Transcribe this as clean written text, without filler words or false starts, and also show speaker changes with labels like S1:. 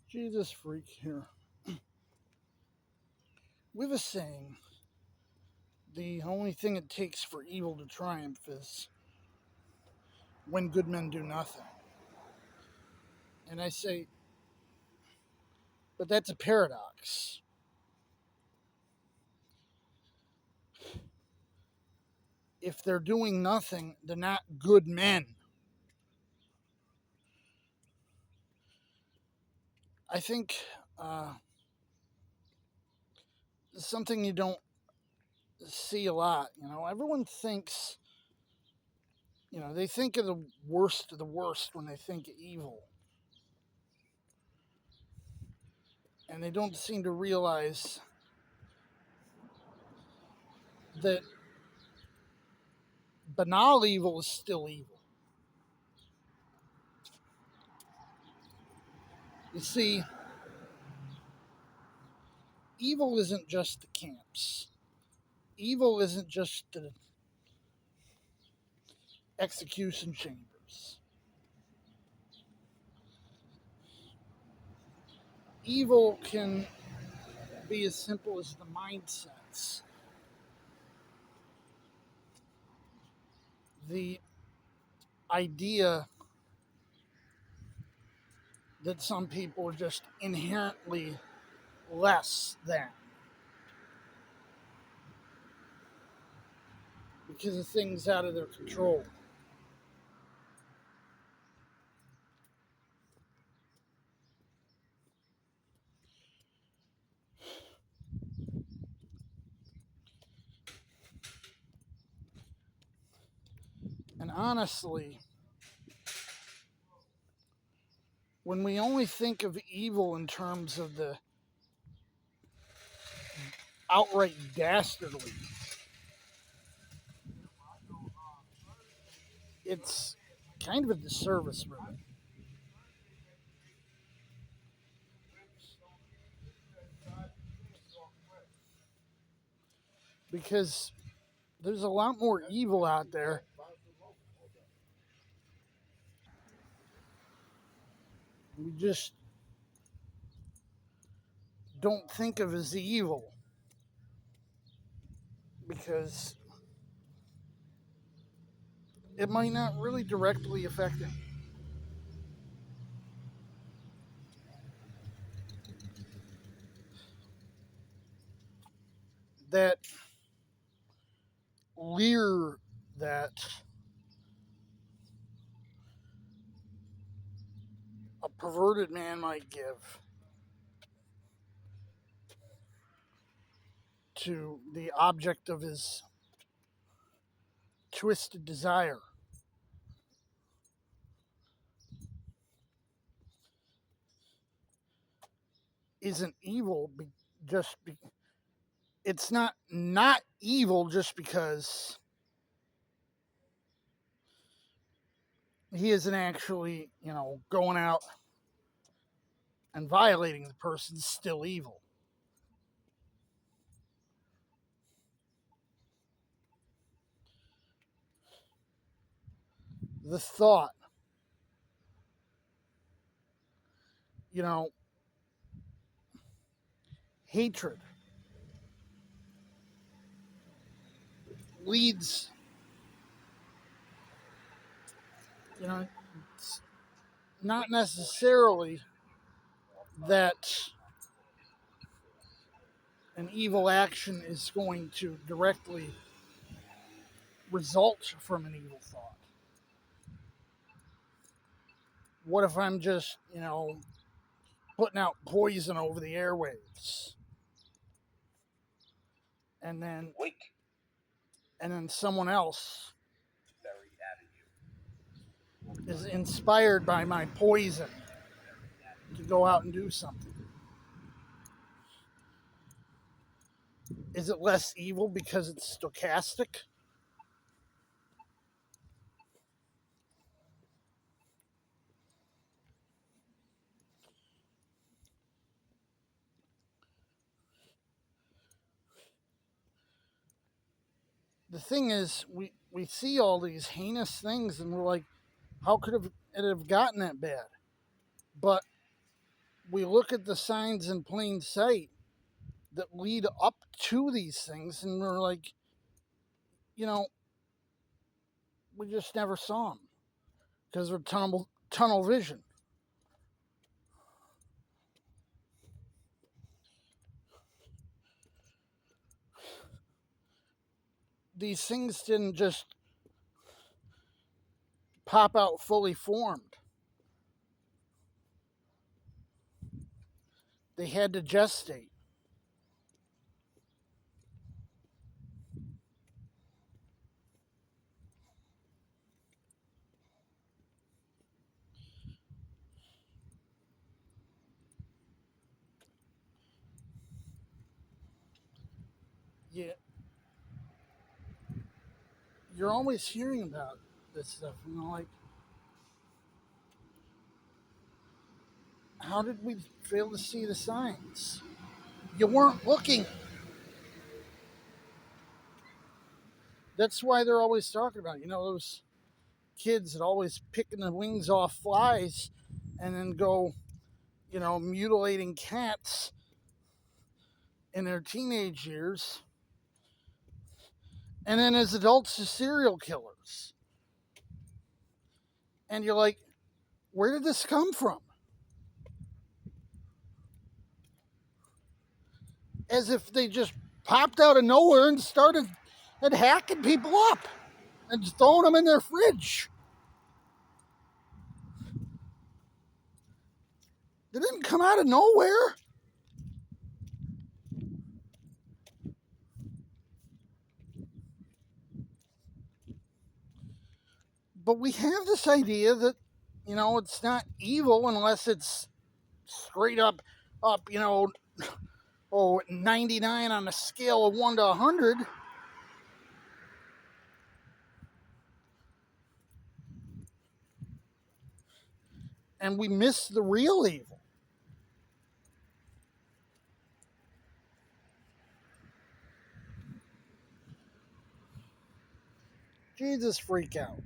S1: Jesus freak here. We have a saying, the only thing it takes for evil to triumph is when good men do nothing. And I say, but that's a paradox. If they're doing nothing, they're not good men. I think something you don't see a lot. Everyone thinks, they think of the worst when they think of evil. And they don't seem to realize that banal evil is still evil. You see, evil isn't just the camps. Evil isn't just the execution chambers. Evil can be as simple as the mindsets. The idea that some people are just inherently less than because of things out of their control. And honestly, when we only think of evil in terms of the outright dastardly, it's kind of a disservice, really. Because there's a lot more evil out there we just don't think of as evil because it might not really directly affect them. That leer that a perverted man might give to the object of his twisted desire isn't evil just be, it's not evil just because he isn't actually, going out and violating the person's still evil. The thought, you know, hatred leads, it's not necessarily that an evil action is going to directly result from an evil thought. What if I'm just, putting out poison over the airwaves? And then someone else is inspired by my poison to go out and do something. Is it less evil because it's stochastic? The thing is, we see all these heinous things and we're like, how could it have gotten that bad? But we look at the signs in plain sight that lead up to these things, and we're like, you know, we just never saw them because we're tunnel vision. These things didn't just pop out fully formed. They had to gestate. Yeah, you're always hearing about this stuff. Like, how did we fail to see the signs? You weren't looking. That's why they're always talking about, those kids that always picking the wings off flies and then go, mutilating cats in their teenage years. And then as adults, the serial killers. And you're like, where did this come from? As if they just popped out of nowhere and started hacking people up and throwing them in their fridge. They didn't come out of nowhere. But we have this idea that, it's not evil unless it's straight up, 99 on a scale of 1 to 100. And we miss the real evil. Jesus, freak out.